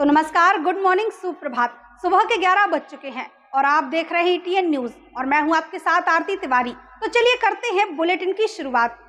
तो नमस्कार, good morning, सुप्रभात। सुबह के 11 बज चुके हैं और आप देख रहे हैं टीएन न्यूज और मैं हूं आपके साथ आरती तिवारी। तो चलिए करते हैं बुलेटिन की शुरुआत।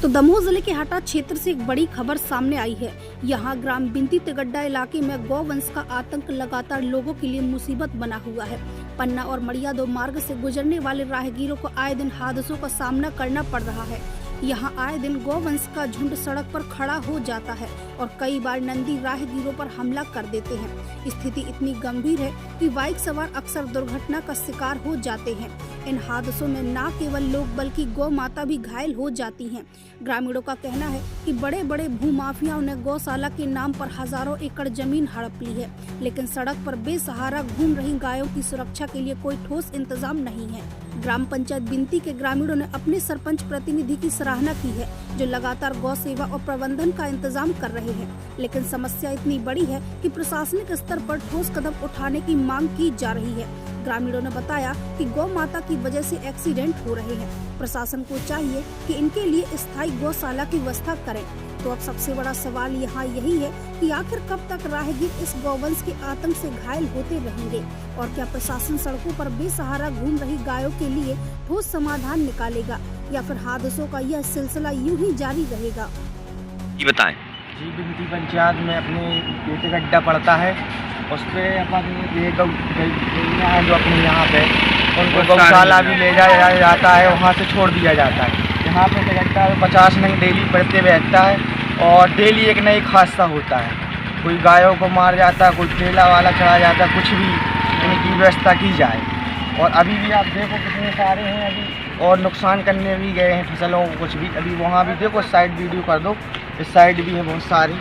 तो दमोह जिले के हटा क्षेत्र से एक बड़ी खबर सामने आई है। यहाँ ग्राम बिंती तिगड्डा इलाके में गौवंश का आतंक लगातार लोगों के लिए मुसीबत बना हुआ है। पन्ना और मड़िया दो मार्ग से गुजरने वाले राहगीरों को आए दिन हादसों का सामना करना पड़ रहा है। यहाँ आए दिन गौवंश का झुंड सड़क पर खड़ा हो जाता है और कई बार नंदी राहगीरों पर हमला कर देते हैं। स्थिति इतनी गंभीर है कि बाइक सवार अक्सर दुर्घटना का शिकार हो जाते हैं। इन हादसों में न केवल लोग बल्कि गौ माता भी घायल हो जाती हैं। ग्रामीणों का कहना है कि बड़े बड़े भूमाफियाओं ने गौशाला के नाम पर हजारों एकड़ जमीन हड़प ली है, लेकिन सड़क पर बेसहारा घूम रही गायों की सुरक्षा के लिए कोई ठोस इंतजाम नहीं है। ग्राम पंचायत बिंती के ग्रामीणों ने अपने सरपंच प्रतिनिधि की सराहना की है, जो लगातार गौ सेवा और प्रबंधन का इंतजाम कर रहे हैं, लेकिन समस्या इतनी बड़ी है कि प्रशासनिक स्तर पर ठोस कदम उठाने की मांग की जा रही है। ग्रामीणों ने बताया कि गौ माता की वजह से एक्सीडेंट हो रहे हैं। प्रशासन को चाहिए कि इनके लिए स्थायी गौशाला की व्यवस्था करें। तो अब सबसे बड़ा सवाल यहाँ यही है कि आखिर कब तक राहगीर इस गौवंश के आतंक से घायल होते रहेंगे और क्या प्रशासन सड़कों पर बेसहारा घूम रही गायों के लिए ठोस समाधान निकालेगा या फिर हादसों का यह सिलसिला यूं ही जारी रहेगा। ये बताएं। जी, बिंती पंचायत में अपने तिगड्डा पड़ता है, उस पर अपन ये गैया है जो अपने यहाँ पे उनको गौशाला भी ले जाया जाता है, वहाँ से छोड़ दिया जाता है। यहाँ पे तिगड्डा 50 नंग डेली पड़ते बैठता है और डेली एक न एक हादसा होता है। कोई गायों को मार जाता है, कोई ठेला वाला चढ़ा जाता है, कुछ भी इनकी व्यवस्था की जाए। और अभी भी आप देखो कितने सारे हैं अभी, और नुकसान करने भी गए हैं फसलों को कुछ भी। अभी वहाँ भी देखो, साइड वीडियो कर दो, इस साइड भी है बहुत सारी।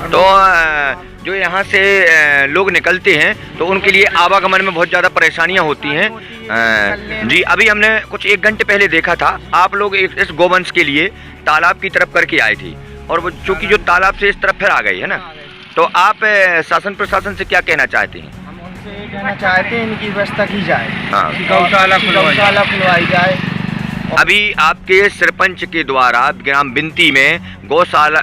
तो जो यहाँ से लोग निकलते हैं तो उनके लिए आवागमन में बहुत ज़्यादा परेशानियाँ होती हैं। जी, अभी हमने कुछ 1 घंटे पहले देखा था, आप लोग इस गौवंश के लिए तालाब की तरफ करके आए थे और वो चूँकि जो तालाब से इस तरफ फिर आ गई है ना, तो आप शासन प्रशासन से क्या कहना चाहते हैं? हम उनसे ये कहना चाहते हैं इनकी व्यवस्था की जाए, हाँ, गौशाला खुलवाई जाए। अभी आपके सरपंच के द्वारा ग्राम बिंती में गौशाला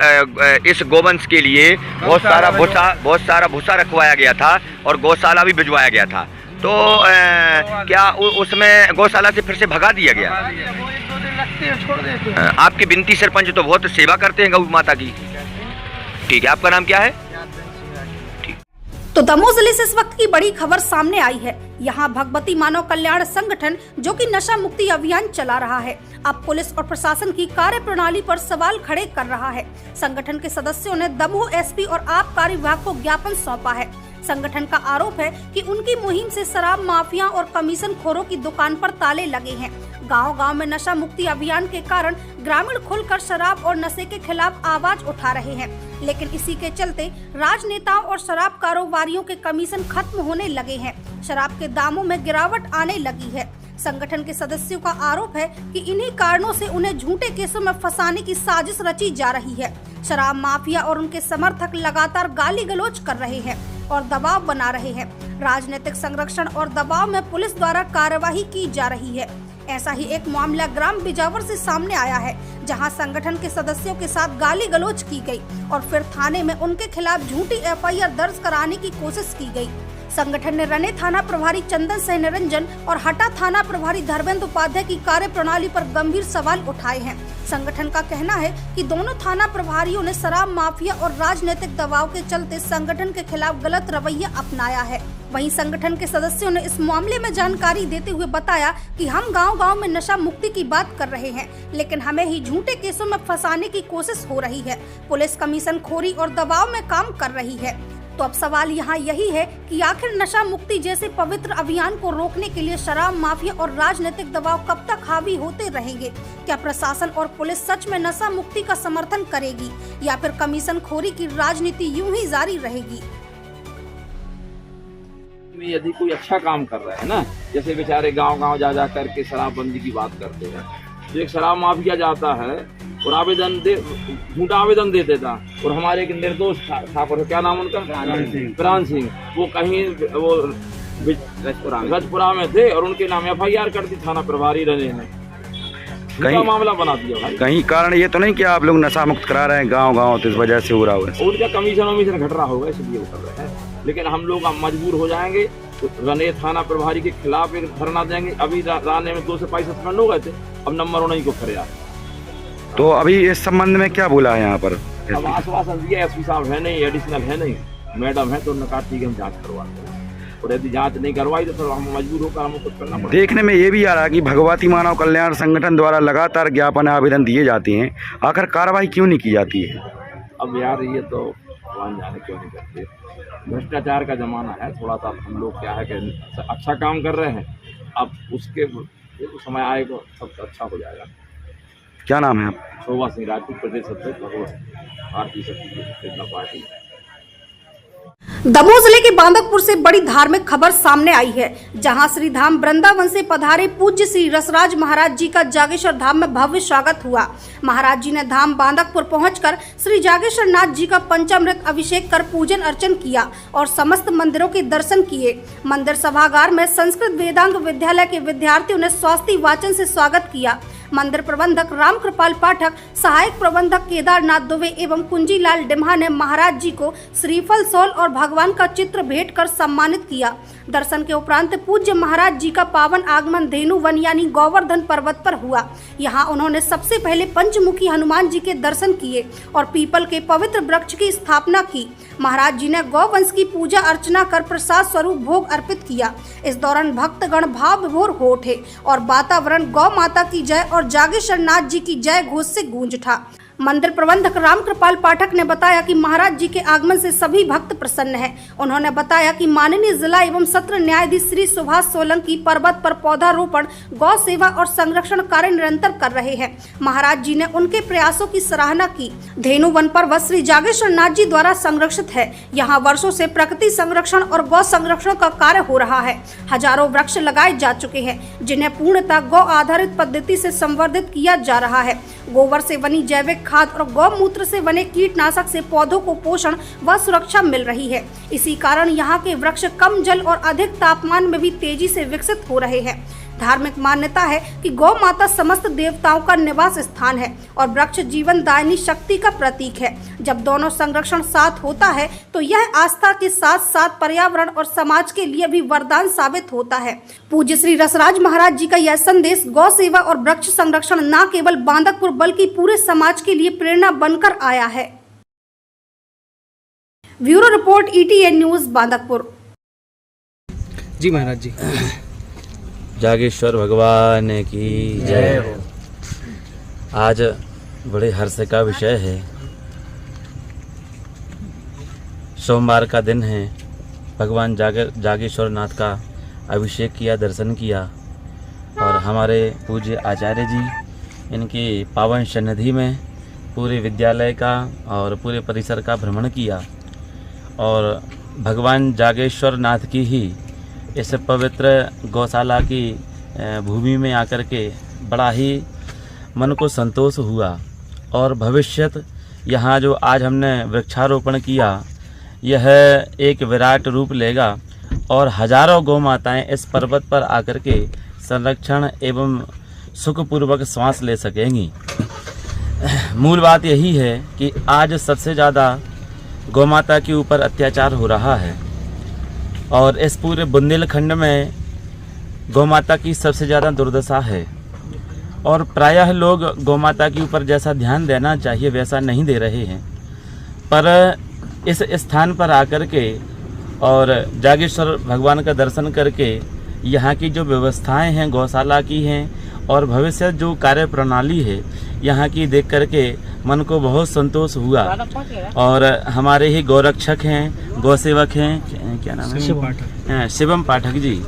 इस गौवंश के लिए बहुत सारा भूसा रखवाया गया था और गौशाला भी भिजवाया गया था। तो क्या उसमें गौशाला से फिर से भगा दिया गया? छोड़ देते हैं। आपके बिंती सरपंच तो बहुत सेवा करते हैं गौ माता की। ठीक है, आपका नाम क्या है? तो दमोह जिले से इस वक्त की बड़ी खबर सामने आई है। यहाँ भगवती मानव कल्याण संगठन, जो कि नशा मुक्ति अभियान चला रहा है, अब पुलिस और प्रशासन की कार्य प्रणाली पर सवाल खड़े कर रहा है। संगठन के सदस्यों ने दमोह एसपी और आबकारी विभाग को ज्ञापन सौंपा है। संगठन का आरोप है कि उनकी मुहिम से शराब माफिया और कमीशन खोरों की दुकान पर ताले लगे हैं। गांव-गांव में नशा मुक्ति अभियान के कारण ग्रामीण खुलकर शराब और नशे के खिलाफ आवाज उठा रहे हैं, लेकिन इसी के चलते राजनेताओं और शराब कारोबारियों के कमीशन खत्म होने लगे हैं। शराब के दामों में गिरावट आने लगी है। संगठन के सदस्यों का आरोप है कि इन्हीं कारणों से उन्हें झूठे केसों में फंसाने की साजिश रची जा रही है। शराब माफिया और उनके समर्थक लगातार गाली गलौज कर रहे हैं और दबाव बना रहे हैं। राजनीतिक संरक्षण और दबाव में पुलिस द्वारा कार्यवाही की जा रही है। ऐसा ही एक मामला ग्राम बिजावर से सामने आया है, जहां संगठन के सदस्यों के साथ गाली गलौज की गई और फिर थाने में उनके खिलाफ झूठी एफआईआर दर्ज कराने की कोशिश की गई। संगठन ने रने थाना प्रभारी चंदन सह निरंजन और हटा थाना प्रभारी धर्मेंद्र उपाध्याय की कार्यप्रणाली पर गंभीर सवाल उठाए हैं। संगठन का कहना है कि दोनों थाना प्रभारियों ने शराब माफिया और राजनीतिक दबाव के चलते संगठन के खिलाफ गलत रवैया अपनाया है। वहीं संगठन के सदस्यों ने इस मामले में जानकारी देते हुए बताया कि हम गांव-गांव में नशा मुक्ति की बात कर रहे हैं, लेकिन हमें ही झूठे केसों में फंसाने की कोशिश हो रही है। पुलिस कमीशन खोरी और दबाव में काम कर रही है। तो अब सवाल यहाँ यही है कि आखिर नशा मुक्ति जैसे पवित्र अभियान को रोकने के लिए शराब माफिया और राजनीतिक दबाव कब तक हावी होते रहेंगे? क्या प्रशासन और पुलिस सच में नशा मुक्ति का समर्थन करेगी या फिर कमीशन खोरी की राजनीति यूं ही जारी रहेगी? यदि कोई अच्छा काम कर रहा है ना, जैसे बेचारे गांव-गांव जा करके शराबबंदी की बात करते हैं, जो एक शराब माफिया जाता है और झूठा आवेदन दे देता, और हमारे एक निर्दोष ठाकुर, क्या नाम उनका, प्राण सिंह, वो कहीं वो रजपुरा में थे और उनके नाम एफआईआर कर दी थाना प्रभारी रने ने। झूठा मामला बना दिया भाई। कहीं कारण ये तो नहीं कि आप लोग नशा मुक्त करा रहे हैं गांव-गांव, तो इस वजह से हो रहा होगा? उनका कमीशन घट रहा होगा इसलिए वो कर रहे हैं, लेकिन हम लोग मजबूर हो जाएंगे तो रने थाना प्रभारी के खिलाफ एक धरना देंगे। अभी राने में 2 सिपाही सस्पेंड हो गए थे, अब नंबर उन्हीं को खड़े आए। तो अभी इस संबंध में क्या बोला है यहाँ पर? अब आश्वासन दिया, एसपी साहब है नहीं, एडिशनल है नहीं, मैडम है, तो उन्होंने कहा ठीक है हम जाँच करवाते हैं, और यदि जांच नहीं करवाई तो फिर हम मजबूर होकर हमको कुछ करना पड़ेगा। देखने में ये भी आ रहा है कि भगवती मानव कल्याण संगठन द्वारा लगातार ज्ञापन आवेदन दिए जाते हैं, आखिर कार्रवाई क्यों नहीं की जाती है? अब यार ये तो भगवान जाने क्यों नहीं करते, भ्रष्टाचार का जमाना है। थोड़ा सा हम लोग क्या है कि अच्छा काम कर रहे हैं, अब उसके ये तो समय आएगा सब अच्छा हो जाएगा। क्या नाम है आप? शोभा सिंह राजपूत, प्रदेश अध्यक्ष भारतीय शक्ति जनता पार्टी। दमोह जिले के बांदकपुर से बड़ी धार्मिक खबर सामने आई है, जहां श्री धाम वृंदावन से पधारे पूज्य श्री रसराज महाराज जी का जागेश्वर धाम में भव्य स्वागत हुआ। महाराज जी ने धाम बांदकपुर पहुंचकर श्री जागेश्वर नाथ जी का पंचामृत अभिषेक कर पूजन अर्चन किया और समस्त मंदिरों के दर्शन किए। मंदिर सभागार में संस्कृत वेदांग विद्यालय के विद्यार्थियों ने स्वास्ति वाचन से स्वागत किया। मंदिर प्रबंधक राम कृपाल पाठक, सहायक प्रबंधक केदारनाथ दुबे एवं कुंजीलाल डिम्हा ने महाराज जी को श्रीफल सौल और भगवान का चित्र भेंट कर सम्मानित किया। दर्शन के उपरांत पूज्य महाराज जी का पावन आगमन धेनु वन यानी गोवर्धन पर्वत पर हुआ। यहाँ उन्होंने सबसे पहले पंचमुखी हनुमान जी के दर्शन किए और पीपल के पवित्र वृक्ष की स्थापना की। महाराज जी ने गौवंश की पूजा अर्चना कर प्रसाद स्वरूप भोग अर्पित किया। इस दौरान भक्तगण भाव विभोर हो उठे और वातावरण गौ माता की जय और जागेश्वर नाथ जी की जय घोष से गूंज उठा। मंदिर प्रबंधक राम कृपाल पाठक ने बताया कि महाराज जी के आगमन से सभी भक्त प्रसन्न हैं। उन्होंने बताया कि माननीय जिला एवं सत्र न्यायाधीश श्री सुभाष सोलंकी पर्वत पर पौधारोपण, गौ सेवा और संरक्षण कार्य निरंतर कर रहे हैं। महाराज जी ने उनके प्रयासों की सराहना की। धेनु वन पर्वत श्री जागेश्वर नाथ जी द्वारा संरक्षित है। यहाँ वर्षों से प्रकृति संरक्षण और गौ संरक्षण का कार्य हो रहा है। हजारों वृक्ष लगाए जा चुके हैं, जिन्हें पूर्णतः गौ आधारित पद्धति से संवर्धित किया जा रहा है। गोबर से बनी जैविक खाद और गौमूत्र से बने कीटनाशक से पौधों को पोषण व सुरक्षा मिल रही है। इसी कारण यहाँ के वृक्ष कम जल और अधिक तापमान में भी तेजी से विकसित हो रहे हैं। धार्मिक मान्यता है कि गौ माता समस्त देवताओं का निवास स्थान है और वृक्ष जीवन दायिनी शक्ति का प्रतीक है। जब दोनों संरक्षण साथ होता है तो यह आस्था के साथ साथ पर्यावरण और समाज के लिए भी वरदान साबित होता है। पूज्य श्री रसराज महाराज जी का यह संदेश गौ सेवा और वृक्ष संरक्षण न केवल बांदकपुर बल्कि पूरे समाज के लिए प्रेरणा बनकर आया है। Bureau report ETN news Bandakpur. जी महाराज जी। जागेश्वर भगवान की जय हो। आज बड़े हर्ष का विषय है। सोमवार का दिन है। भगवान जागेश्वर नाथ का अभिषेक किया, दर्शन किया और हमारे पूज्य आचार्य जी इनकी पावन सन्निधि में पूरे विद्यालय का और पूरे परिसर का भ्रमण किया और भगवान जागेश्वर नाथ की ही इस पवित्र गौशाला की भूमि में आकर के बड़ा ही मन को संतोष हुआ और भविष्यत यहाँ जो आज हमने वृक्षारोपण किया यह एक विराट रूप लेगा और हजारों गौ माताएँ इस पर्वत पर आकर के संरक्षण एवं सुखपूर्वक श्वास ले सकेंगी। मूल बात यही है कि आज सबसे ज़्यादा गौ माता के ऊपर अत्याचार हो रहा है और इस पूरे बुंदेलखंड में गौ माता की सबसे ज़्यादा दुर्दशा है और प्रायः लोग गौ माता के ऊपर जैसा ध्यान देना चाहिए वैसा नहीं दे रहे हैं। पर इस स्थान पर आकर के और जागेश्वर भगवान का दर्शन करके यहाँ की जो व्यवस्थाएं हैं गौशाला की हैं और भविष्य जो कार्य प्रणाली है यहाँ की देख करके मन को बहुत संतोष हुआ और हमारे ही गौरक्षक हैं, गौसेवक हैं, क्या नाम है, शिवम पाठक जी,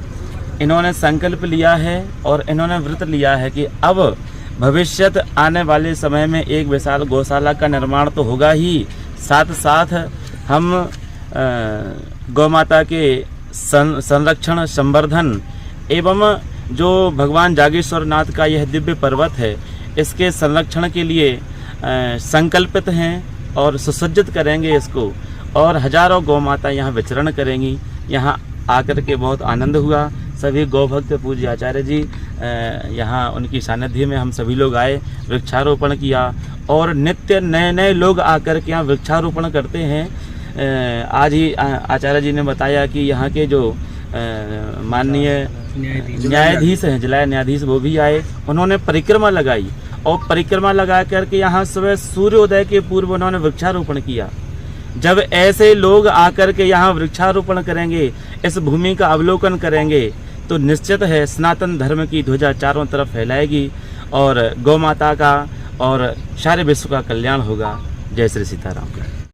इन्होंने संकल्प लिया है और इन्होंने व्रत लिया है कि अब भविष्यत आने वाले समय में एक विशाल गौशाला का निर्माण तो होगा ही, साथ साथ हम गौ माता के संरक्षण, संवर्धन एवं जो भगवान जागेश्वर नाथ का यह दिव्य पर्वत है इसके संरक्षण के लिए संकल्पित हैं और सुसज्जित करेंगे इसको और हजारों गौ माता यहाँ विचरण करेंगी। यहाँ आकर के बहुत आनंद हुआ। सभी गौभक्त पूज्य आचार्य जी यहाँ उनकी सानिध्य में हम सभी लोग आए, वृक्षारोपण किया और नित्य नए नए लोग आकर के यहाँ वृक्षारोपण करते हैं। आज ही आचार्य जी ने बताया कि यहाँ के जो माननीय न्यायाधीश हैं, जिला न्यायाधीश, वो भी आए, उन्होंने परिक्रमा लगाई और परिक्रमा लगा करके यहाँ सुबह सूर्योदय के पूर्व उन्होंने वृक्षारोपण किया। जब ऐसे लोग आकर के यहाँ वृक्षारोपण करेंगे, इस भूमि का अवलोकन करेंगे, तो निश्चित है सनातन धर्म की ध्वजा चारों तरफ फैलाएगी और गौ माता का और सारे विश्व का कल्याण होगा। जय श्री सीताराम।